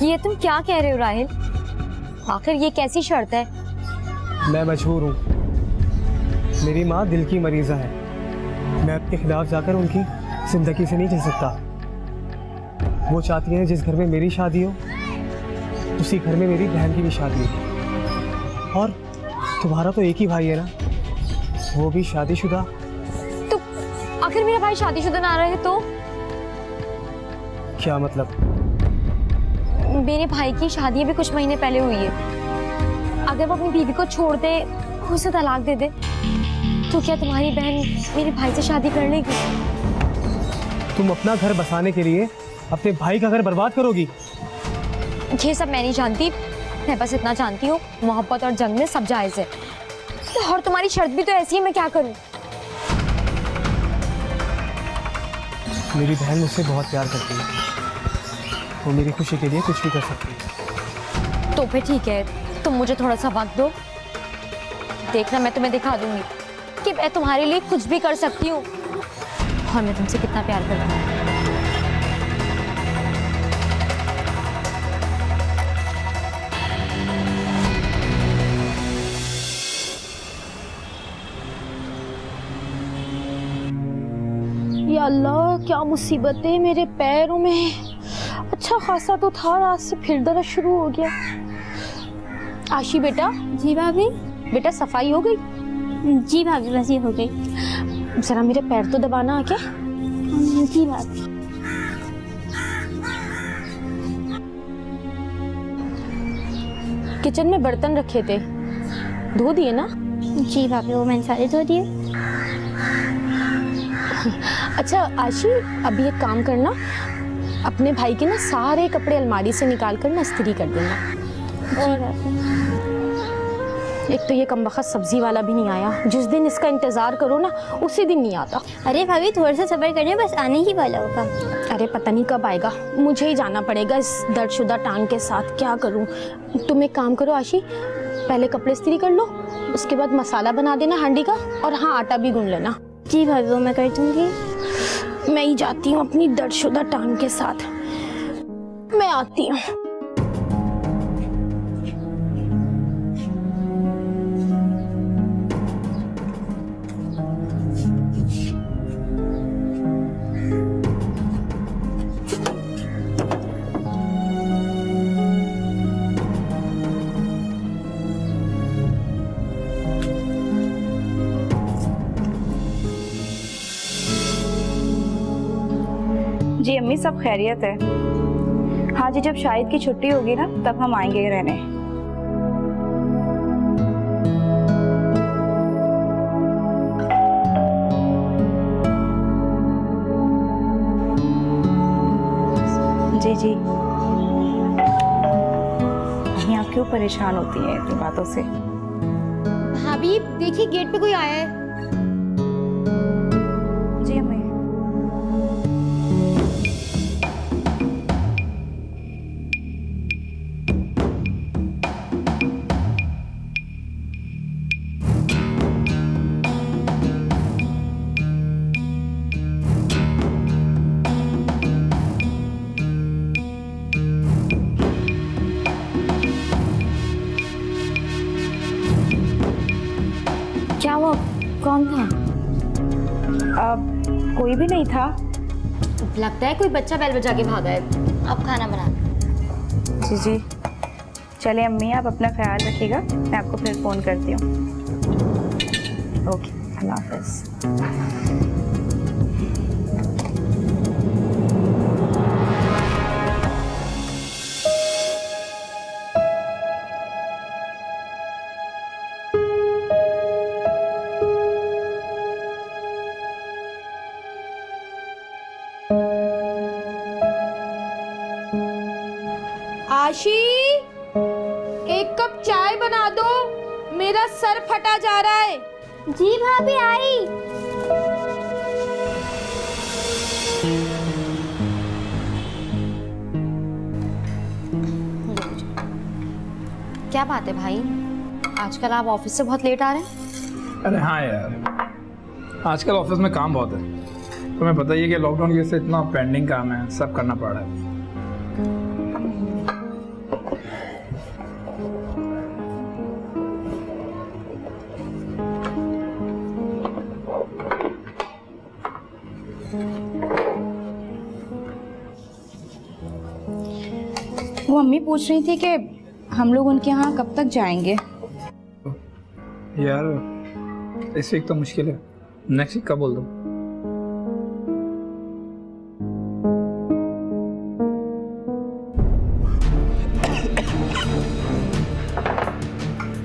ये तुम क्या कह रहे हो राहिल? आखिर ये कैसी शर्त है? मैं मजबूर हूँ। मेरी माँ दिल की मरीज़ा है। मैं आपके खिलाफ जाकर उनकी ज़िंदगी से नहीं झेल सकता। वो चाहती हैं जिस घर में मेरी शादी हो उसी घर में मेरी बहन की भी शादी हो। और तुम्हारा तो एक ही भाई है ना, वो भी शादीशुदा। तो आखिर मेरा भाई शादीशुदा ना रहे तो? क्या मतलब? मेरे भाई की शादी भी कुछ महीने पहले हुई है। अगर वो अपनी बीवी को छोड़ दे, उसे तलाक दे दे, तो क्या तुम्हारी बहन मेरे भाई से शादी कर लेगी? तुम अपना घर बसाने के लिए अपने भाई का घर बर्बाद करोगी? ये सब मैं नहीं जानती। मैं बस इतना जानती हूँ, मोहब्बत और जंग में सब जायज है। और तुम्हारी शर्त भी तो ऐसी है, मैं क्या करूँ? मेरी बहन मुझसे बहुत प्यार करती है। वो मेरी खुशी के लिए कुछ भी कर सकती है। तो फिर ठीक है, तुम मुझे थोड़ा सा वक्त दो। देखना, मैं तुम्हें दिखा दूंगी कि मैं तुम्हारे लिए कुछ भी कर सकती हूँ और मैं तुमसे कितना प्यार करती हूँ। या अल्लाह, क्या मुसीबत है मेरे पैरों में। अच्छा खासा तो था, रात से फिर दर्द शुरू हो गया। आशी बेटा। जी भाभी। बेटा सफाई हो गई? जी भाभी, बस ये हो गई। जरा मेरे पैर तो दबाना आके। जी भाभी। किचन में बर्तन रखे थे, धो दिए ना? जी भाभी, वो मैंने सारे धो दिए। अच्छा आशी, अभी एक काम करना, अपने भाई के ना सारे कपड़े अलमारी से निकाल कर ना इस्त्री कर देना। और एक तो ये कमबख्त सब्जी वाला भी नहीं आया। जिस दिन इसका इंतजार करो ना, उसी दिन नहीं आता। अरे भाभी, थोड़ा सा सब्र करिए, बस आने ही वाला होगा। अरे पता नहीं कब आएगा, मुझे ही जाना पड़ेगा इस दर्दशुदा टांग के साथ। क्या करूं? तुम एक काम करो आशी, पहले कपड़े इस्त्री कर लो, उसके बाद मसाला बना देना हांडी का, और हाँ आटा भी गूंद लेना। जी भाभी, वो मैं कर दूंगी। मैं ही जाती हूँ अपनी दर्दशुदा टांग के साथ। मैं आती हूँ। जी अम्मी, सब खैरियत है। हाँ जी, जब शाहिद की छुट्टी होगी ना तब हम आएंगे रहने। जी जी। अम्मी आप क्यों परेशान होती हैं इतनी बातों से? भाभी देखिए, गेट पे कोई आया है। जी अम्मी। क्या वो कौन था? कोई भी नहीं था। लगता है कोई बच्चा बैल बजा के भागा है। अब खाना बना। जी जी। चलिए अम्मी, आप अपना ख्याल रखिएगा, मैं आपको फिर फ़ोन करती हूँ। ओके, अल्लाह हाफ़िज़। आशी, एक कप चाय बना दो, मेरा सर फटा जा रहा है। जी भाभी, आई। क्या बात है भाई, आजकल आप ऑफिस से बहुत लेट आ रहे हैं? अरे हाँ यार, आजकल ऑफिस में काम बहुत है। तुम्हें पता ही है कि लॉकडाउन की वजह से इतना पेंडिंग काम है, सब करना पड़ रहा है। वो अम्मी पूछ रही थी कि हम लोग उनके यहाँ कब तक जाएंगे। यार इस वीक तो मुश्किल है, नेक्स्ट वीक का बोल दो।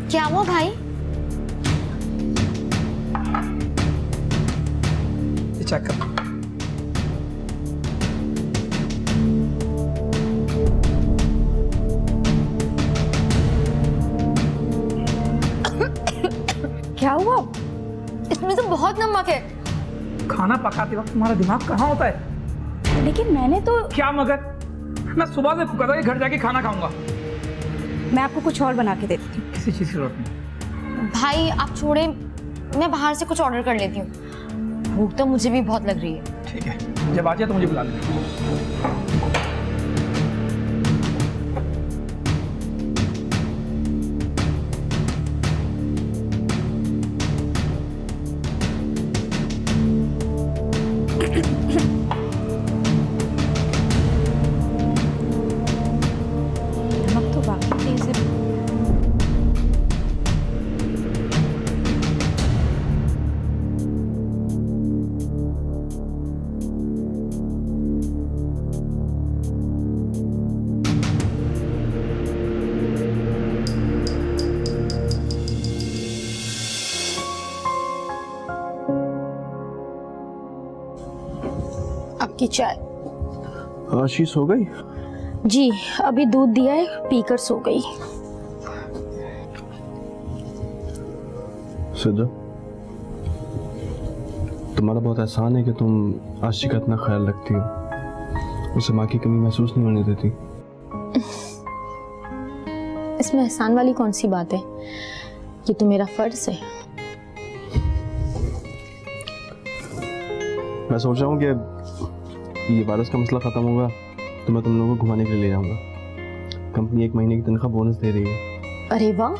क्या हुआ भाई? ये चेक कर। क्या हुआ? इसमें तो बहुत नमक है। खाना पकाते वक्त तुम्हारा दिमाग कहाँ होता है? लेकिन मैंने तो, क्या मगर? मैं सुबह से भूखा था कि घर जाके खाना खाऊंगा। मैं आपको कुछ और बना के देती हूँ। किसी चीज़ की जरूरत नहीं। भाई आप छोड़े, मैं बाहर से कुछ ऑर्डर कर लेती हूँ। भूख तो मुझे भी बहुत लग रही है। ठीक है, जब आ जाए तो मुझे बुला लेना। नमक तो बाकी तेज है। आपकी चाय। आशीष हो गई? जी अभी दूध दिया है, पीकर सो गई। सिद्धा, तुम्हारा बहुत एहसान है कि तुम आशी का इतना ख्याल रखती हो, उसे माँ की कमी महसूस नहीं होने देती। इसमें एहसान वाली कौन सी बात है? ये तो मेरा फर्ज है। मैं सोच रहा हूँ कि ये वायरस का मसला खत्म होगा तो मैं तुम लोगों को घुमाने के लिए ले जाऊंगा। कंपनी 1 महीने की तनख्वाह बोनस दे रही है। अरे वाह,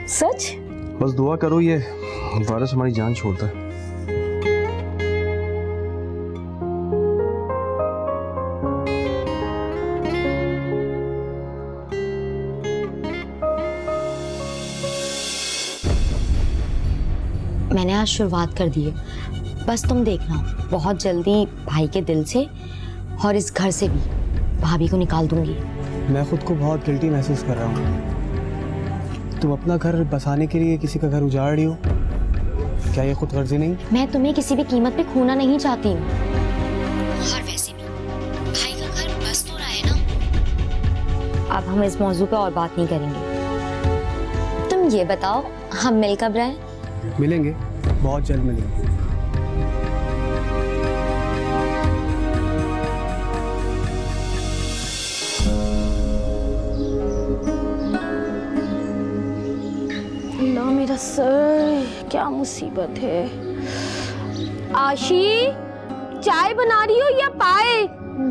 सच? बस दुआ करो ये वायरस हमारी जान छोड़ता है। मैंने आज शुरुआत कर दी है, बस तुम देखना बहुत जल्दी भाई के दिल से और इस घर से भी भाभी को निकाल दूंगी। मैं खुद को बहुत गिल्टी महसूस कर रहा हूँ। तुम अपना घर बसाने के लिए किसी का घर उजाड़ रही हो, क्या ये खुद गर्जी नहीं? मैं तुम्हें किसी भी कीमत पे खोना नहीं चाहती हूँ। और वैसे भी भाई का घर बस तो रहा है ना। अब हम इस मौजू पे और बात नहीं करेंगे। तुम ये बताओ, हम मिल कब रहे हैं? मिलेंगे, बहुत जल्द मिलेंगे। अल्लाह मेरा सर, क्या मुसीबत है। आशी, चाय बना रही हो या पाए?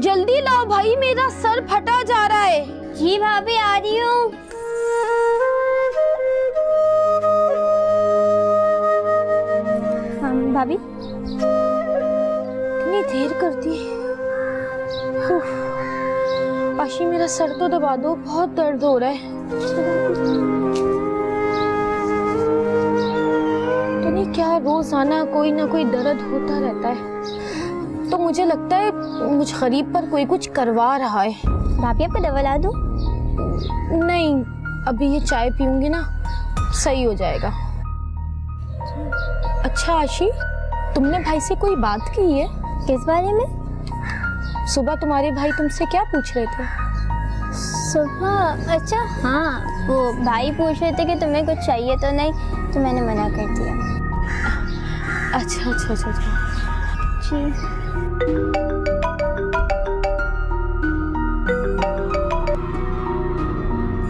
जल्दी लाओ भाई, मेरा सर फटा जा रहा है। जी भाभी आ रही हूँ। भाभी इतनी देर कर दी। उफ, आशी मेरा सर तो दबा दो, बहुत दर्द हो रहा है। तो नहीं क्या रोजाना कोई ना कोई दर्द होता रहता है, तो मुझे लगता है मुझ गरीब पर कोई कुछ करवा रहा है। भाभी आपको दवा ला दूँ? नहीं, अभी ये चाय पीऊंगी ना, सही हो जाएगा। अच्छा आशी, तुमने भाई से कोई बात की है? किस बारे में? सुबह तुम्हारे भाई तुमसे क्या पूछ रहे थे? सुबह? अच्छा हाँ, वो भाई पूछ रहे थे कि तुम्हें कुछ चाहिए तो नहीं, तो मैंने मना कर दिया। अच्छा अच्छा अच्छा अच्छा। जी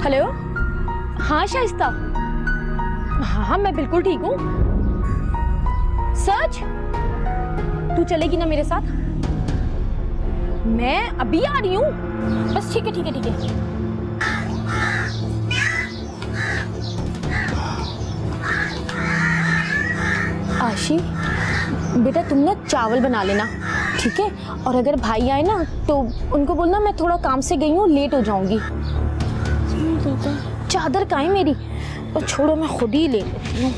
हेलो, हाँ शाइस्ता, हाँ मैं बिल्कुल ठीक हूँ। सच? तू चलेगी ना मेरे साथ? मैं अभी आ रही हूँ। बस ठीक है ठीक है ठीक है। आशी बेटा, तुम ना चावल बना लेना, ठीक है? और अगर भाई आए ना तो उनको बोलना मैं थोड़ा काम से गई हूँ, लेट हो जाऊंगी। चादर कहाँ है मेरी? और छोड़ो, मैं खुद ही ले लेती हूँ।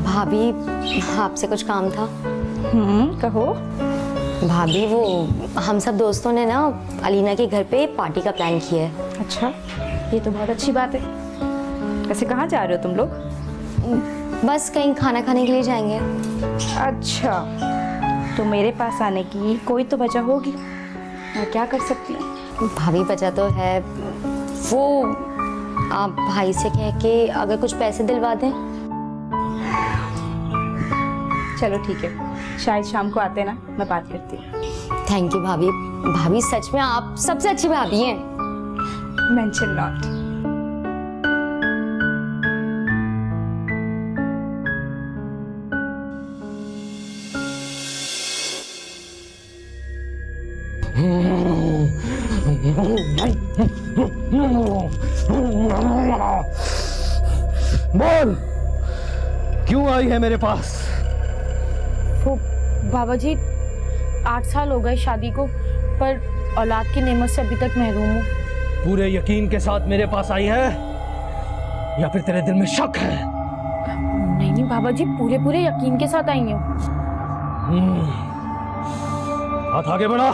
भाभी, आपसे कुछ काम था। कहो। भाभी, वो हम सब दोस्तों ने ना अलीना के घर पे पार्टी का प्लान किया है। अच्छा, ये तो बहुत अच्छी बात है। वैसे कहाँ जा रहे हो तुम लोग? बस कहीं खाना खाने के लिए जाएंगे। अच्छा, तो मेरे पास आने की कोई तो वजह होगी। मैं क्या कर सकती हूँ? भाभी, वजह तो है, वो आप भाई से कह के अगर कुछ पैसे दिलवा दें। चलो ठीक है, शायद शाम को आते ना, मैं बात करती हूँ। थैंक यू भाभी। भाभी, सच में आप सबसे अच्छी भाभी हैं। Mention not. बोल, क्यों आई है मेरे पास? वो बाबा जी, 8 साल हो गए शादी को, पर औलाद की नेमत से अभी तक महरूम हूँ। पूरे यकीन के साथ मेरे पास आई है या फिर तेरे दिल में शक है? नहीं नहीं बाबा जी, पूरे पूरे यकीन के साथ आई हूँ। हाथ आगे बढ़ा।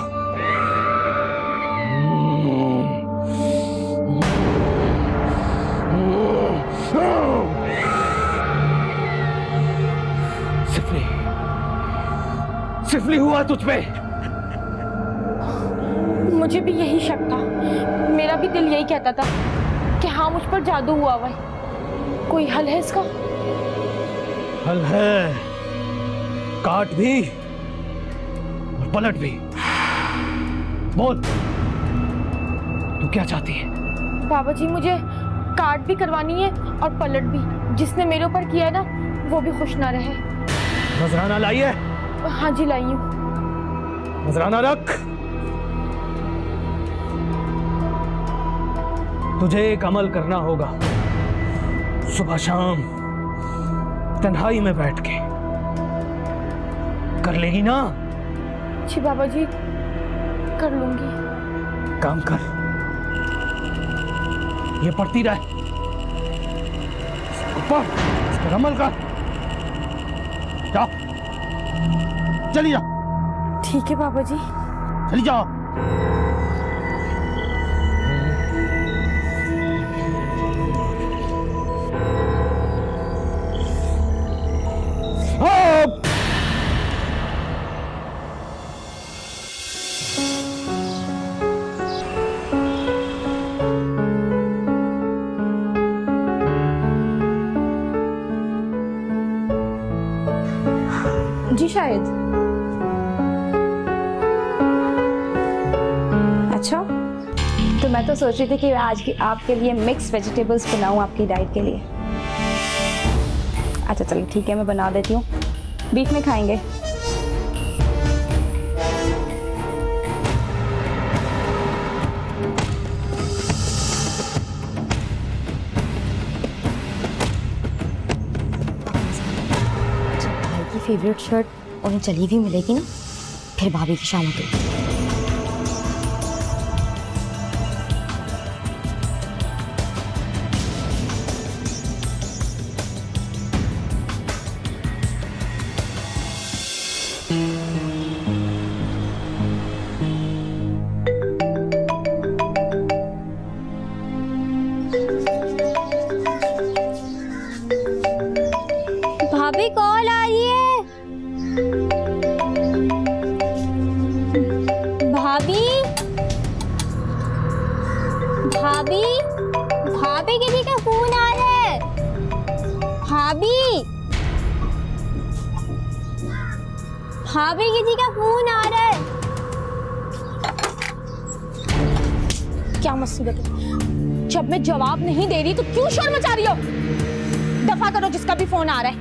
सिफली, सिफली हुआ तुझ पे? मुझे भी यही शक था, मेरा भी दिल यही कहता था कि हाँ, मुझ पर जादू हुआ हुआ है। कोई हल है इसका? हल है, काट भी और पलट भी। बोल, तू क्या चाहती है? बाबा जी, मुझे काट भी करवानी है और पलट भी। जिसने मेरे ऊपर किया है ना, वो भी खुश ना रहे। नजराना लाई है? हाँ जी, लाई हूँ। नजराना रख। तुझे एक अमल करना होगा। सुबह शाम तन्हाई में बैठ के कर लेगी ना? जी बाबा जी, कर लूंगी। काम कर, ये पढ़ती रहे, पढ़, इस पर अमल कर। जा, चली जा। ठीक है बाबा जी। चली जाओ। जी शायद। अच्छा, तो मैं तो सोच रही थी कि आज की आपके लिए मिक्स वेजिटेबल्स बनाऊं आपकी डाइट के लिए। अच्छा चलिए ठीक है, मैं बना देती हूँ। बीच में खाएंगे? जब भाई की फेवरेट शर्ट उन्हें चली हुई मिलेगी ना, फिर भाभी की शामत होगी। भाभी कॉल आ रही है। भाभी, भाभी, भाभी किसी का फोन आ रहा है। भाभी, भाभी किसी का फोन आ रहा है। क्या मुसीबत है? जब मैं जवाब नहीं दे रही तो क्यों शोर मचा रही हो? दफा करो जिसका भी फोन आ रहा है।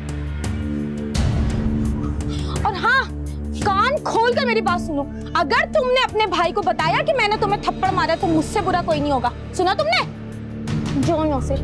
और हाँ, कान खोल कर मेरी बात सुनो। अगर तुमने अपने भाई को बताया कि मैंने तुम्हें थप्पड़ मारा तो मुझसे बुरा कोई नहीं होगा। सुना तुमने? जोन से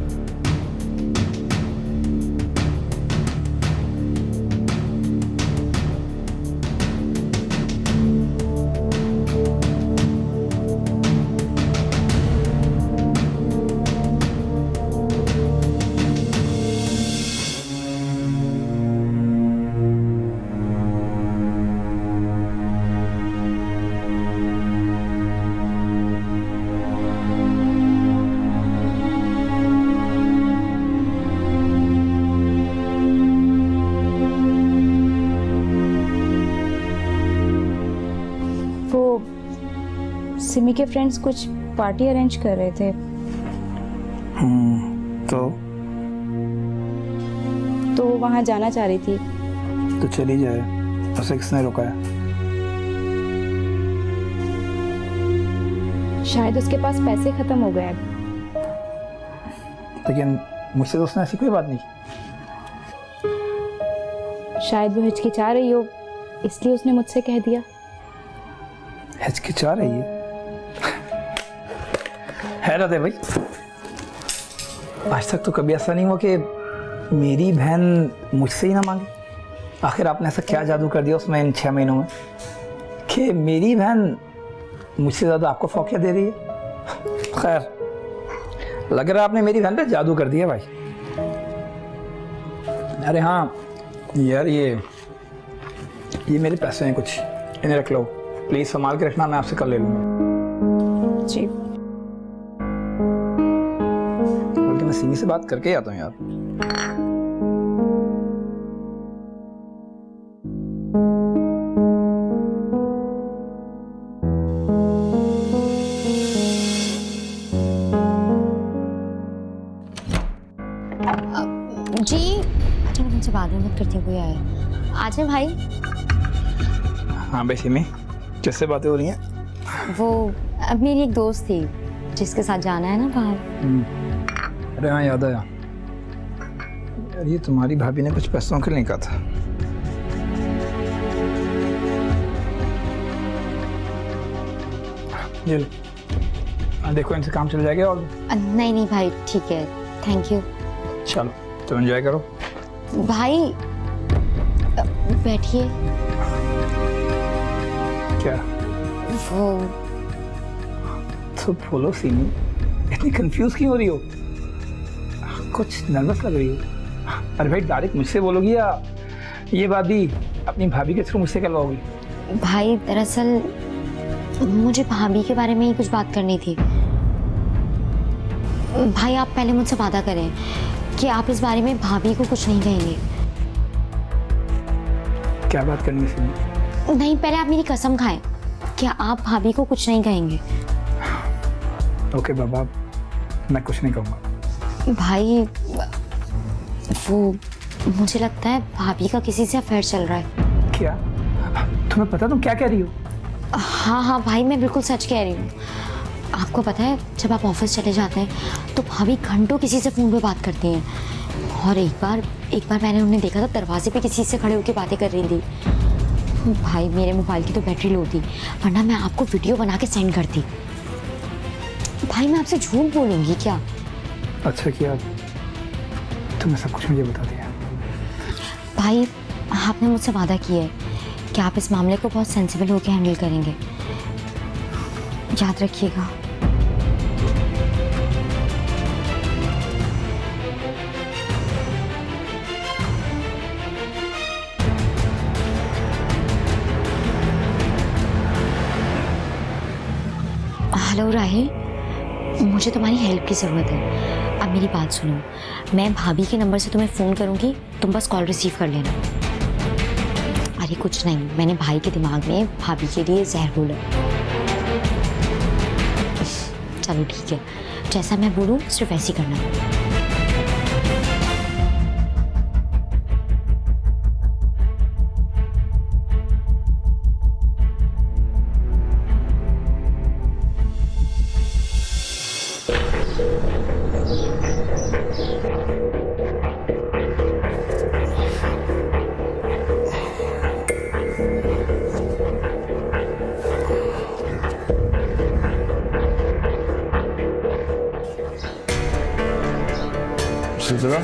सिमी के फ्रेंड्स कुछ पार्टी अरेंज कर रहे थे। तो वहां जाना चाह रही थी। तो चली जाए, उसे किसने रोका है? शायद उसके पास पैसे खत्म हो गए। लेकिन मुझसे तो उसने ऐसी कोई बात नहीं की। शायद वो हिचकिचा रही हो, इसलिए उसने मुझसे कह दिया। हिचकिचा रही है? हैरत है भाई, आज तक तो कभी ऐसा नहीं हुआ कि मेरी बहन मुझसे ही ना मांगे। आखिर आपने ऐसा क्या जादू कर दिया उसमें इन 6 महीनों में कि मेरी बहन मुझसे ज़्यादा आपको फौकिया दे रही है? खैर, लग रहा है आपने मेरी बहन पे जादू कर दिया भाई। अरे हाँ यार, ये मेरे पैसे हैं कुछ, इन्हें रख लो प्लीज़, संभाल के रखना, मैं आपसे कल ले लूँगा। जी। बल्कि मैं सिमी से बात करके आता हूँ यार। जी अच्छा, मैं तुमसे बाद में बात करती हूँ, कोई आया। आज है भाई। हाँ भाई सिमी, किससे बातें हो रही हैं? वो अब मेरी एक दोस्त थी जिसके साथ जाना है ना बाहर। अरे हाँ, याद आया यार, ये तुम्हारी भाभी ने कुछ पैसों के लिए कहा था। ये लो, देखो इनसे काम चल जाएगा। और नहीं नहीं भाई, ठीक है, थैंक यू। चलो तो एंजॉय करो भाई। बैठिए। क्या? वो तो बोलो सिमी, इतनी कंफ्यूज क्यों हो रही हो? कुछ नर्वस लग रही हो? अरे भाई डायरेक्ट मुझसे बोलोगी या ये बात भी अपनी भाभी के थ्रू मुझसे करवाओगी? भाई दरअसल मुझे भाभी के बारे में ही कुछ बात करनी थी। भाई आप पहले मुझसे वादा करें कि आप इस बारे में भाभी को कुछ नहीं कहेंगे। क्या बात करनी है सिमी? नहीं, पहले आप मेरी कसम खाएं कि आप भाभी को कुछ नहीं कहेंगे। ओके बाबा, मैं कुछ नहीं कहूँगा। भाई वो मुझे लगता है भाभी का किसी से अफेयर चल रहा है। क्या? तुम्हें पता तुम क्या कह रही हो? हाँ हाँ भाई, मैं बिल्कुल सच कह रही हूँ। आपको पता है जब आप ऑफिस चले जाते हैं तो भाभी घंटों किसी से फ़ोन पे बात करती हैं। और एक बार मैंने उन्हें देखा था दरवाजे पे किसी से खड़े होकर बातें कर रही थी। भाई मेरे मोबाइल की तो बैटरी लो थी, वरना मैं आपको वीडियो बना के सेंड करती। भाई मैं आपसे झूठ बोलूँगी क्या? अच्छा किया तुमने सब कुछ मुझे बता दिया। भाई आपने मुझसे वादा किया है कि आप इस मामले को बहुत सेंसिबल होकर हैंडल करेंगे, याद रखिएगा। हेलो राहिल, मुझे तुम्हारी हेल्प की ज़रूरत है। अब मेरी बात सुनो, मैं भाभी के नंबर से तुम्हें फ़ोन करूँगी, तुम बस कॉल रिसीव कर लेना। अरे कुछ नहीं, मैंने भाई के दिमाग में भाभी के लिए जहर घोला। चलो ठीक है, जैसा मैं बोलूँ सिर्फ ऐसे ही करना। सुधरा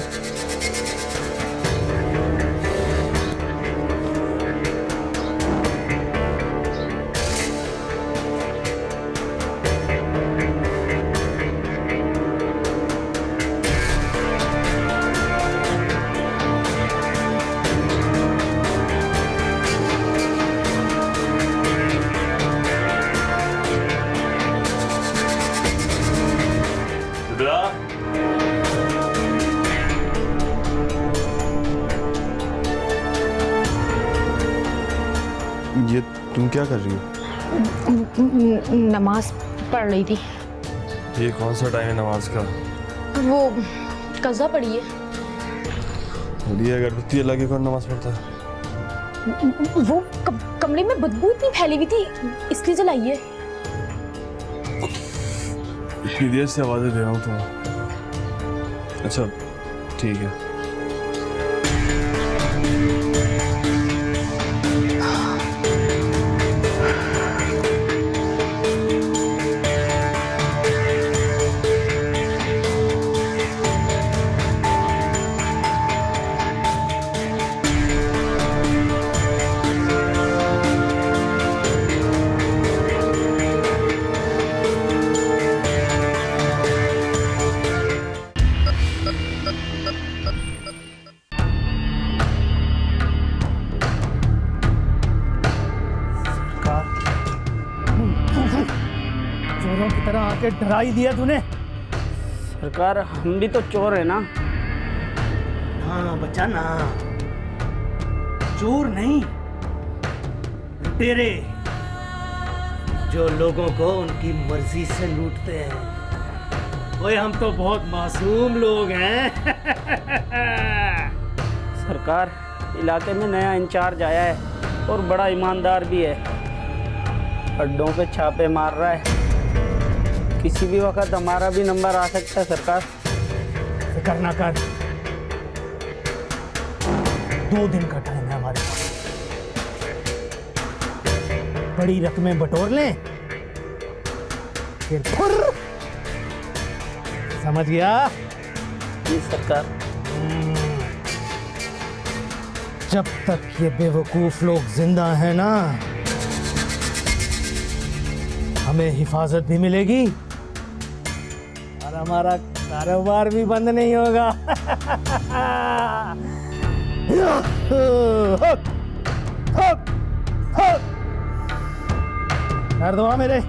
ये तुम क्या कर रही हो? नमाज पढ़ रही थी। ये कौन सा टाइम है नमाज का? वो कज़ा पढ़ी है। होली है, अगरबत्ती जला के कौन नमाज पढ़ता है? वो कमरे में बदबू इतनी फैली हुई थी इसलिए जलाई है। इतनी देर से आवाजें दे रहा हूँ तुम्हें। अच्छा ठीक है। चोरों की तरह आके डरा ही दिया तूने। सरकार हम भी तो चोर है ना। हाँ बच्चा ना, चोर नहीं, तेरे जो लोगों को उनकी मर्जी से लूटते हैं। ओए हम तो बहुत मासूम लोग हैं। सरकार इलाके में नया इंचार्ज आया है और बड़ा ईमानदार भी है। अड्डों पे छापे मार रहा है। किसी भी वक्त हमारा भी नंबर आ सकता है सरकार। फिक्र ना कर, 2 दिन का टाइम है हमारे पास। बड़ी रकमें बटोर लें, फिर फुर्र। समझ गया? जी सरकार। जब तक ये बेवकूफ लोग जिंदा हैं ना, हमें हिफाजत भी मिलेगी और हमारा कारोबार भी बंद नहीं होगा। कर दो मेरे।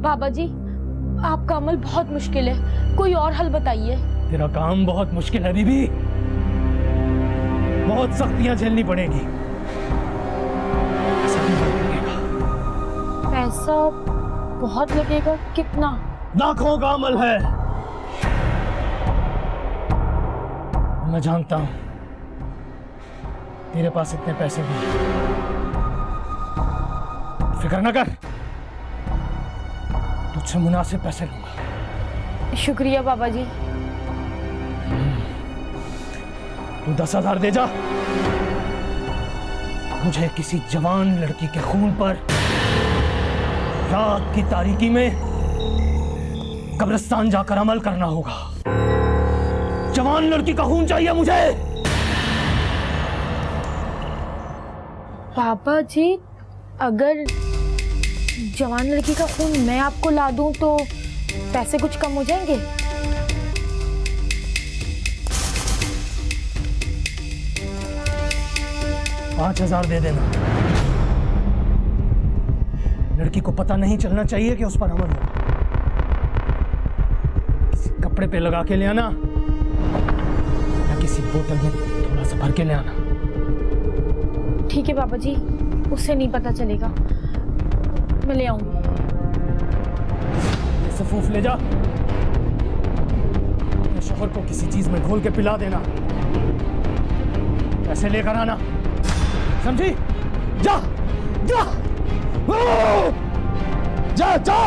बाबा जी आपका अमल बहुत मुश्किल है, कोई और हल बताइए। तेरा काम बहुत मुश्किल है बीबी, बहुत सख्तियां झेलनी पड़ेगी। ऐसा भी मत करिएगा। पैसा बहुत लगेगा? कितना? लाखों का अमल है, मैं जानता हूं तेरे पास इतने पैसे नहीं हैं। फिक्र न कर, तुझसे मुनासिब पैसे लूंगा। शुक्रिया बाबा जी। तू 10,000 दे जा, मुझे किसी जवान लड़की के खून पर रात की तारीकी में कब्रिस्तान जाकर अमल करना होगा। जवान लड़की का खून चाहिए मुझे। पापा जी, अगर जवान लड़की का खून मैं आपको ला दूं तो पैसे कुछ कम हो जाएंगे? $5,000 दे देना। लड़की को पता नहीं चलना चाहिए कि उस पर अमल हो। किसी कपड़े पे लगा के ले आना या किसी बोतल में थोड़ा सा भर के ले आना। ठीक है पापा जी, उससे नहीं पता चलेगा, मैं ले आऊंगी। ये सफूफ ले जा, अपने शौहर को किसी चीज में घोल के पिला देना। पैसे लेकर आना, समझी? जा जा जा जा।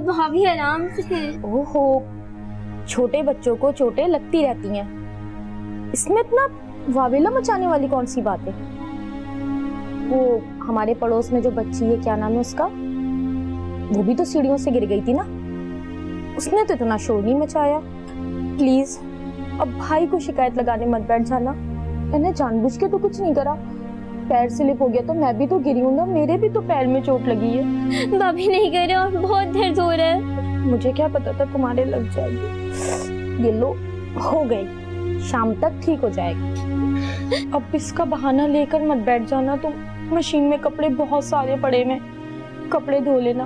भाभी आराम से। ओहो, छोटे बच्चों को चोटें लगती रहती हैं, इसमें इतना वावेला मचाने वाली कौन सी बात है? वो हमारे पड़ोस में जो बच्ची है, क्या नाम है उसका, वो भी तो सीढ़ियों से गिर गई थी ना, उसने तो इतना शोर नहीं मचाया। प्लीज अब भाई को शिकायत लगाने मत बैठ जाना, मैंने जानबूझ के तो कुछ नहीं करा। पैर स्लिप हो गया तो मैं भी तो गिरी हूँ ना, मेरे भी तो पैर में चोट लगी है। भाभी नहीं कर रहे और बहुत दर्द हो रहा है। मुझे क्या पता था तुम्हारे लग जाएगी। ये लो, हो गई, शाम तक ठीक हो जाएगी। अब इसका बहाना लेकर मत बैठ जाना तुम, मशीन में कपड़े बहुत सारे पड़े हैं, कपड़े धो लेना।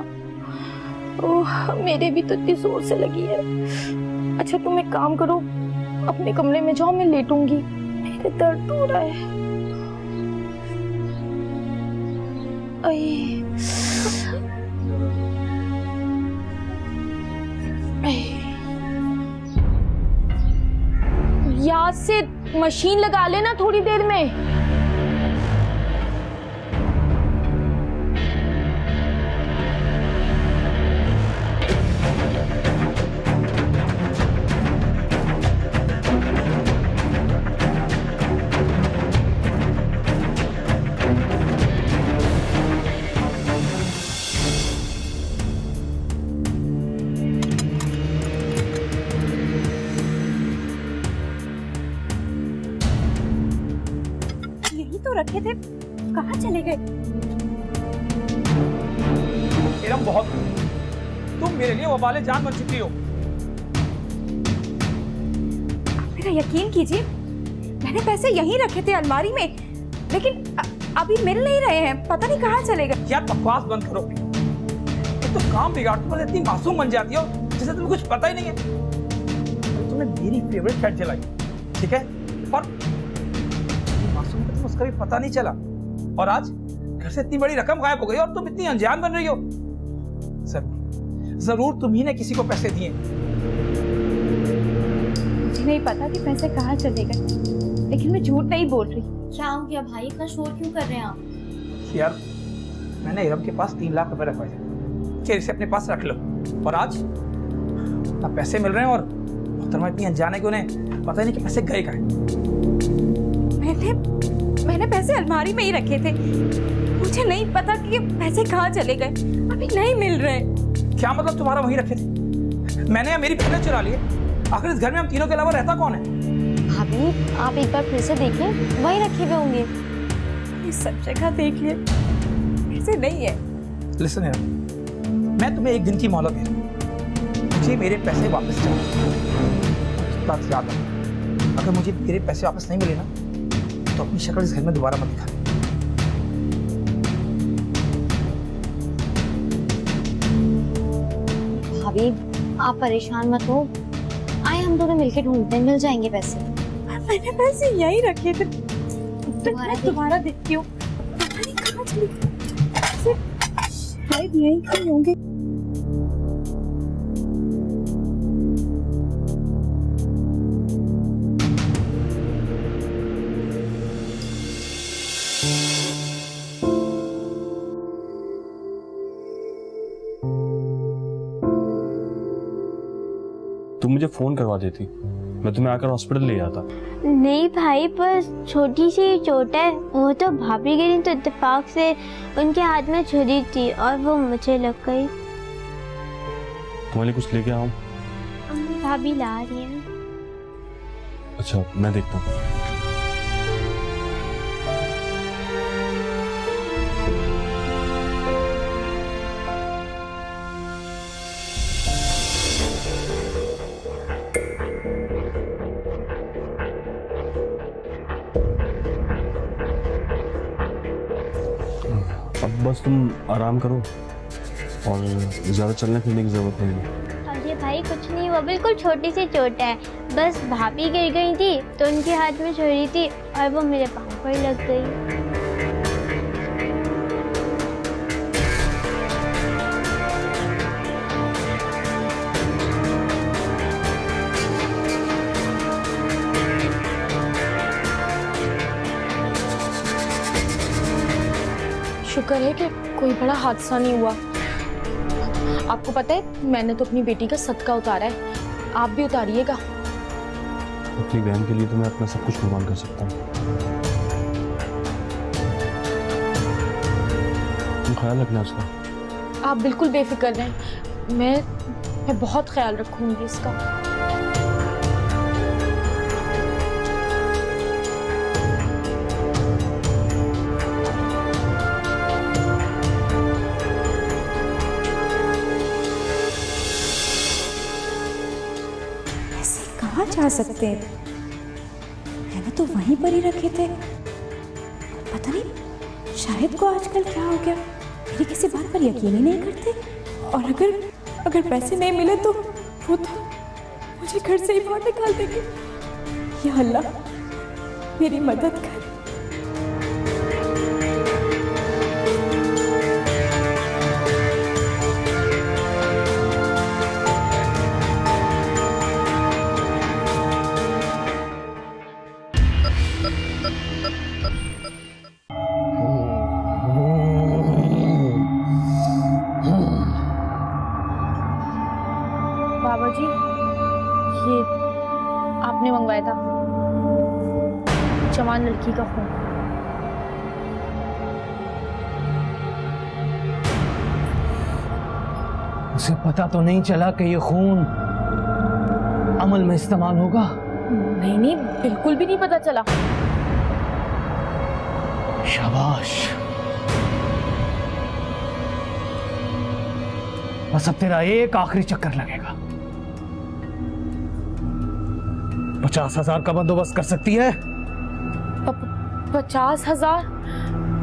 ओह, मेरे भी तो इतनी जोर से लगी है। अच्छा तुम एक काम करो, अपने कमरे में जाओ, मैं लेटूंगी, मेरे दर्द हो रहा है। याद से मशीन लगा लेना थोड़ी देर में। तो रखे थे, कहाँ चले गए? इरम, बहुत तुम मेरे लिए वबाले जान बन चुकी हो। मेरा यकीन कीजिए, मैंने पैसे यहीं रखे थे अलमारी में, लेकिन अभी मिल नहीं रहे हैं, पता नहीं कहाँ चले गए। यार बकवास बंद करो, एक तो काम बिगाड़ती हो, इतनी मासूम बन जाती हो जैसे तुम्हें कुछ पता ही नहीं है। तुमने मेरी फेवरेट शर्ट जलाई, ठीक है, और उसका भी पता नहीं चला, और आज घर से इतनी बड़ी रकम गायब हो गई और तुम इतनी अनजान बन रही हो। जरूर तुम ही ने किसी को पैसे दिए। मुझे नहीं पता कि पैसे कहाँ चले गए, लेकिन मैं झूठ नहीं बोल रही। क्या हो गया भाई, इतना शोर क्यों कर रहे हैं आप? यार मैंने इरम के पास 3 लाख रुपए रखवाए थे, कि इसे अपने पास रख लो, और आज ना पैसे मिल रहे हैं और मोहतरमा इतनी अनजान है कि उन्हें पता ही नहीं कि पैसे गए कहाँ। मैंने पैसे अलमारी में ही रखे थे, मुझे नहीं पता कि ये पैसे कहाँ चले गए। अब अभी नहीं मिल रहे। क्या मतलब तुम्हारा वहीं रखे थे? मैंने या मेरी बहन ने चुरा लिए? आखिर इस घर में हम तीनों के अलावा रहता कौन है? भाभी आप एक बार फिर से देखिए, वही रखे हुए होंगे। ये सब जगह देख लिए, ऐसे नहीं है। लिसन यार, मैं तुम्हें एक दिन की मोहलत दे रहा हूं। मुझे मेरे पैसे वापस चाहिए। बात याद रखना, अगर मुझे मेरे पैसे वापस नहीं मिले ना तो अपनी शक्ल इस घर में दोबारा मत दिखा। भाभी आप परेशान मत हो, आए हम दोनों मिलके ढूंढते हैं, मिल जाएंगे पैसे। मैंने पैसे यहीं रखे थे। दोबारा दोबारा देखती हूँ, पता नहीं कहाँ चली गई। शायद यहीं कहीं होंगे। तुम मुझे फोन करवा देती, मैं तुम्हें आकर हॉस्पिटल ले आता। नहीं भाई, बस छोटी सी चोट है। वो तो भाभी गिरी तो इत्तेफाक से उनके हाथ में छुरी थी और वो मुझे लग गई। तुम्हारे लिए कुछ लेके आऊं? भाभी ला रही है। अच्छा मैं देखता हूँ। अब बस तुम आराम करो और ज़्यादा चलने फिरने की ज़रूरत नहीं है। अरे भाई कुछ नहीं, वो बिल्कुल छोटी सी चोट है। बस भाभी गिर गई थी तो उनके हाथ में छुरी थी और वो मेरे पाँव पर लग गई। शुक्र है कि कोई बड़ा हादसा नहीं हुआ। आपको पता है मैंने तो अपनी बेटी का सदका उतारा है, आप भी उतारिएगा। अपनी बहन के लिए तो मैं अपना सब कुछ कुर्बान कर सकता हूँ। तुम ख्याल रखना उसका। आप बिल्कुल बेफिक्र रहें, मैं बहुत ख्याल रखूंगी इसका। कहाँ जा सकते हैं? मैंने तो वहीं पर ही रखे थे। पता नहीं शाहिद को आजकल क्या हो गया, मेरी किसी बात पर यकीन ही नहीं करते। और अगर पैसे नहीं मिले तो वो तो मुझे घर से ही बाहर निकाल देंगे। या अल्लाह मेरी मदद कर। बाबा जी ये आपने मंगवाया था, जवान लड़की का फोन। उसे पता तो नहीं चला कि ये खून अमल में इस्तेमाल होगा? नहीं बिल्कुल भी नहीं पता चला। शाबाश, बस अब तेरा एक आखिरी चक्कर लगेगा। 50,000 का बंदोबस्त कर सकती है? 50,000?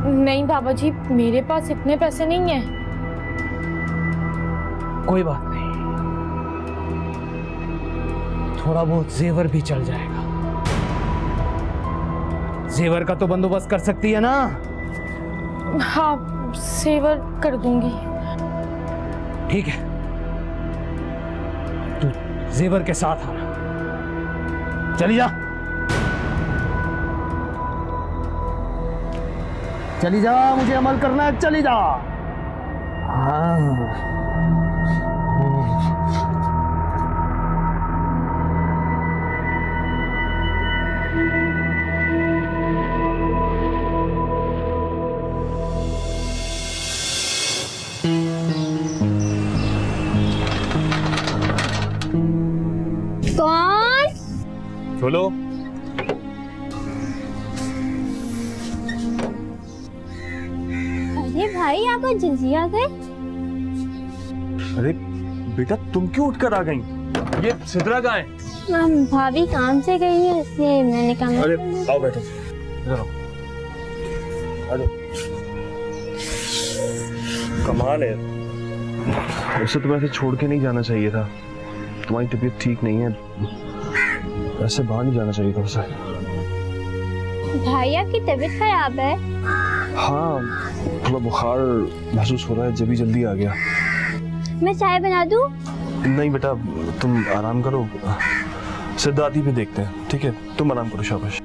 नहीं बाबा जी, मेरे पास इतने पैसे नहीं हैं। कोई बात नहीं, थोड़ा बहुत जेवर भी चल जाएगा। जेवर का तो बंदोबस्त कर सकती है ना? हाँ सेवर कर दूंगी। ठीक है, तू जेवर के साथ आना। चली जा, चली जा, मुझे अमल करना है, चली जा। हाँ खोलो। अरे भाई आप आज जल्दी आ गए। अरे बेटा तुम क्यों उठकर आ गई? ये सिद्रा कहाँ है? भाभी काम से गई है इसलिए मैंने कहा। अरे आओ बैठो, इधर आओ। अरे कमाल है, वैसे तुम्हें ऐसे छोड़ के नहीं जाना चाहिए था। तुम्हारी तबीयत ठीक नहीं है, ऐसे बाहर नहीं जाना चाहिए था उसे। भाई आपकी तबीयत खराब है? हाँ थोड़ा बुखार महसूस हो रहा है, जब जल्दी आ गया। मैं चाय बना दूं? नहीं बेटा तुम आराम करो, सिद्धार्थी भी देखते हैं, ठीक है? तुम आराम करो, शाबाश।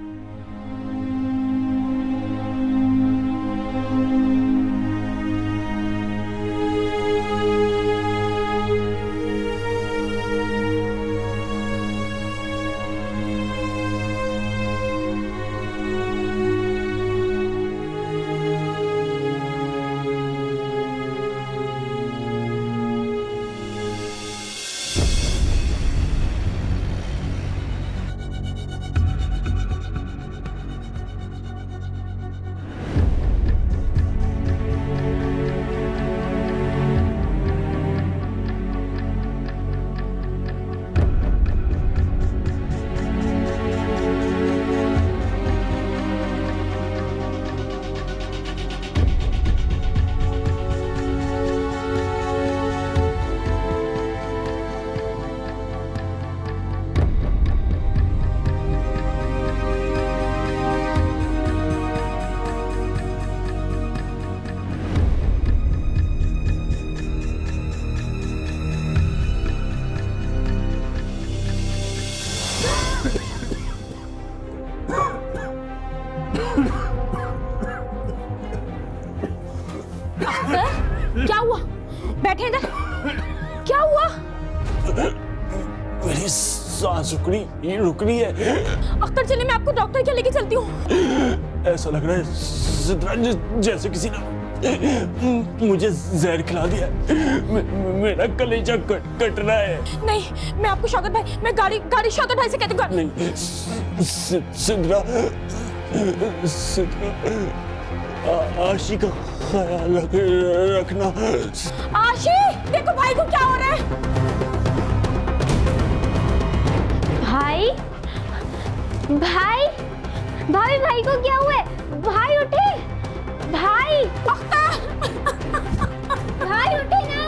क्या हुआ? बैठे इधर। क्या हुआ? मेरी सांस रुक रही है। अख्तर चलिए मैं आपको डॉक्टर के लेके चलती हूँ। ऐसा लग रहा है सिद्रा जैसे किसी ने मुझे जहर खिला दिया। मेरा कलेजा कट रहा है। नहीं मैं आपको शौकत भाई, मैं गाड़ी शौकत भाई से कहती हूँ। नहीं सिद्रा आशी का ख्याल रखना। आशी देखो भाई को क्या हो रहा है। भाई भाई भाभी भाई को क्या हुआ है? भाई उठे, भाई भाई उठे ना।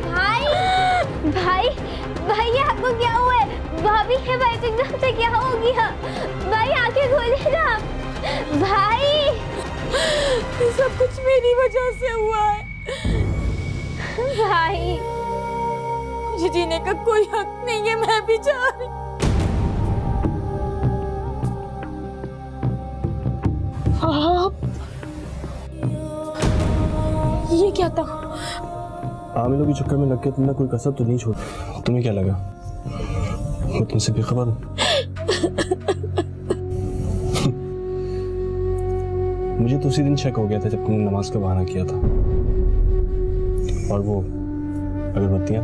भाई भाई भाई आपको क्या हुआ है? भाभी के भाई को एकदम से क्या हो गया? भाई आंखें खोले ना भाई। सब कुछ मेरी वजह से हुआ है। भाई मुझे जीने का कोई हक नहीं है, मैं भी जा रही। आप ये क्या था? आमिलों के चक्कर में लग के तुमने कोई कसर तो नहीं छोड़ी। तुम्हें क्या लगा मैं तुमसे बेखबर हूँ? मुझे तो उसी दिन शक हो गया था जब तुमने नमाज का बहाना किया था, और वो अगरबत्तियां,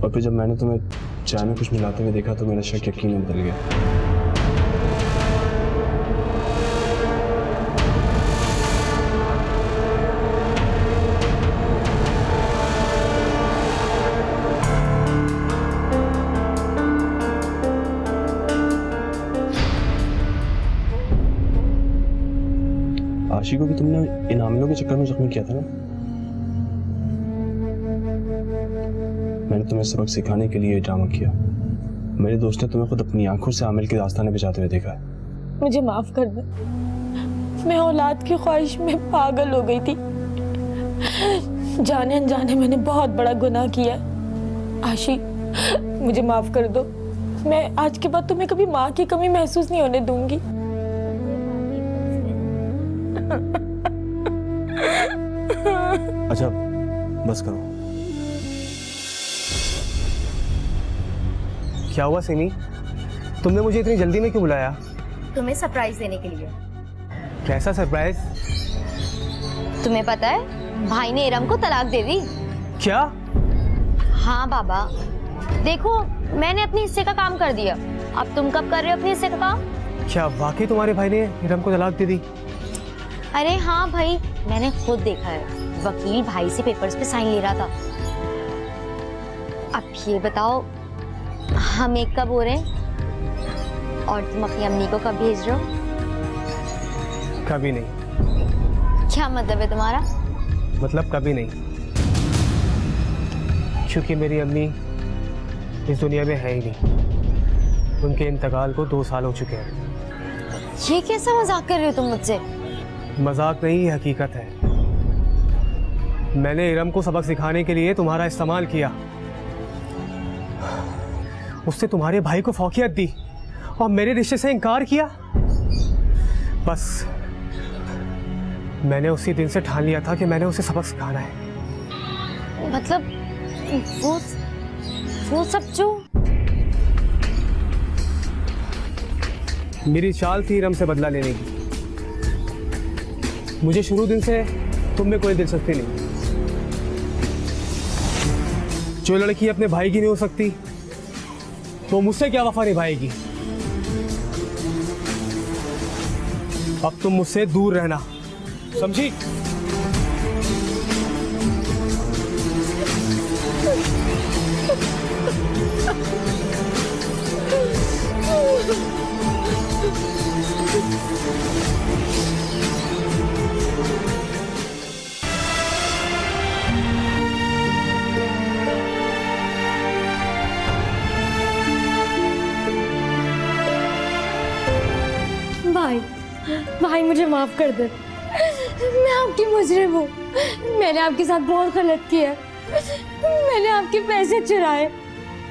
और फिर जब मैंने तुम्हें चाय में कुछ मिलाते हुए देखा तो मेरा शक यकीन में बदल गया। आशी को भी तुमने इन आमिलों के चक्कर में जख्मी किया था ना? मैंने तुम्हें सबक सिखाने के लिए ड्रामा किया। मेरे दोस्त ने तुम्हें खुद अपनी आंखों से आमिल के रास्ताने पे जाते हुए देखा है। मुझे माफ कर दे, मैं औलाद की ख्वाहिश में पागल हो गई थी। जाने अनजाने मैंने बहुत बड़ा गुनाह किया। आशी मुझे माफ कर दो, मैं आज के बाद तुम्हें कभी माँ की कमी महसूस नहीं होने दूंगी। अच्छा बस करो। क्या हुआ सिमी, तुमने मुझे इतनी जल्दी में क्यों बुलाया? तुम्हें सरप्राइज देने के लिए। कैसा सरप्राइज? तुम्हें पता है भाई ने इरम को तलाक दे दी। क्या? हाँ बाबा, देखो मैंने अपने हिस्से का काम कर दिया, अब तुम कब कर रहे हो अपने हिस्से का काम? क्या वाकई तुम्हारे भाई ने इरम को तलाक दे दी? अरे हाँ भाई, मैंने खुद देखा है, वकील भाई से पेपर्स पे साइन ले रहा था। अब ये बताओ, हम एक कब हो रहे हैं और तुम अपनी अम्मी को कब भेज रहे हो? कभी नहीं। क्या मतलब है तुम्हारा? मतलब कभी नहीं, क्योंकि मेरी अम्मी इस दुनिया में है ही नहीं। उनके इंतकाल को 2 साल हो चुके हैं। ये कैसा मजाक कर रहे हो तुम मुझसे? मजाक नहीं, ये हकीकत है। मैंने इरम को सबक सिखाने के लिए तुम्हारा इस्तेमाल किया, उससे तुम्हारे भाई को फौकियत दी और मेरे रिश्ते से इनकार किया। बस मैंने उसी दिन से ठान लिया था कि मैंने उसे सबक सिखाना है। मतलब वो सब जो मेरी चाल थी इरम से बदला लेने की। मुझे शुरू दिन से तुम में कोई दिलचस्पी नहीं। जो लड़की अपने भाई की नहीं हो सकती वो मुझसे क्या वफा निभाएगी। अब तुम मुझसे दूर रहना, समझी? भाई मुझे माफ कर दे, मैं आपकी मुजरिम हूँ। मैंने आपके साथ बहुत गलत किया, मैंने आपके पैसे चुराए,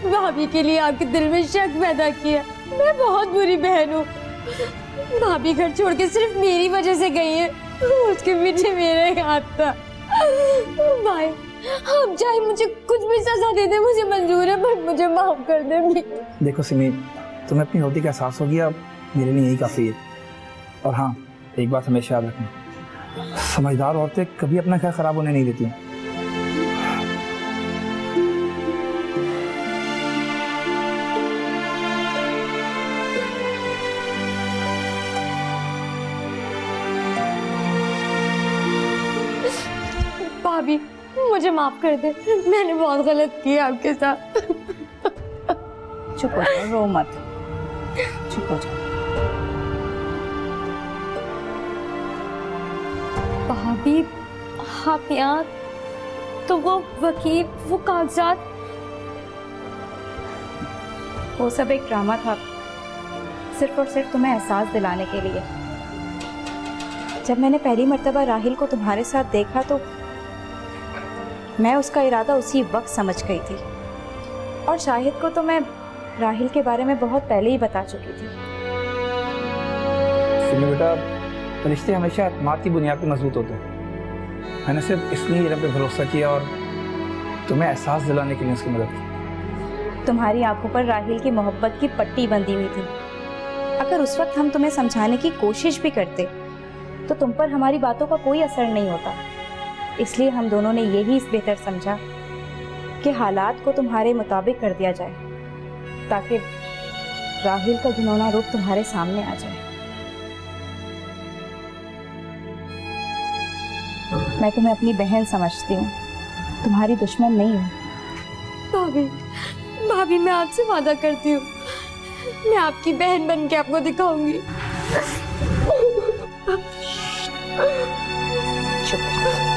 भाभी के लिए आपके दिल में शक पैदा किया। मैं बहुत बुरी बहन हूँ। भाभी घर छोड़ के सिर्फ मेरी वजह से गई है, उसके पीछे मेरा हाथ था। भाई आप चाहे मुझे कुछ भी सजा दे दे, मुझे मंजूर है, पर मुझे माफ कर दे। देखो सिमी, तुम्हें अपनी गलती का एहसास हो गया, मेरे लिए यही काफ़ी है। और हाँ, एक बात हमेशा याद रखना, समझदार औरतें कभी अपना ख्याल खराब होने नहीं देती। भाभी मुझे माफ कर दे, मैंने बहुत गलत किया आपके साथ। चुप हो जाओ, रो मत, चुप हो जाओ। भाभी आप यहाँ, तो वो वकील, वो कागजात, वो सब एक ड्रामा था, सिर्फ और सिर्फ तुम्हें एहसास दिलाने के लिए। जब मैंने पहली मर्तबा राहिल को तुम्हारे साथ देखा तो मैं उसका इरादा उसी वक्त समझ गई थी, और शाहिद को तो मैं राहिल के बारे में बहुत पहले ही बता चुकी थी। सिमी बेटा, रिश्ते हमेशा एतमाद की बुनियाद पर मजबूत होते हैं। मैंने सिर्फ इसलिए इरम पे भरोसा किया और तुम्हें एहसास दिलाने के लिए उसकी मदद की। तुम्हारी आंखों पर राहिल की मोहब्बत की पट्टी बंधी हुई थी। अगर उस वक्त हम तुम्हें समझाने की कोशिश भी करते तो तुम पर हमारी बातों का कोई असर नहीं होता। इसलिए हम दोनों ने यही बेहतर समझा कि हालात को तुम्हारे मुताबिक कर दिया जाए, ताकि राहिल का घिनौना रूप तुम्हारे सामने आ जाए। मैं तुम्हें अपनी बहन समझती हूँ, तुम्हारी दुश्मन नहीं हूँ। भाभी मैं आपसे वादा करती हूँ, मैं आपकी बहन बन के आपको दिखाऊंगी। चुप।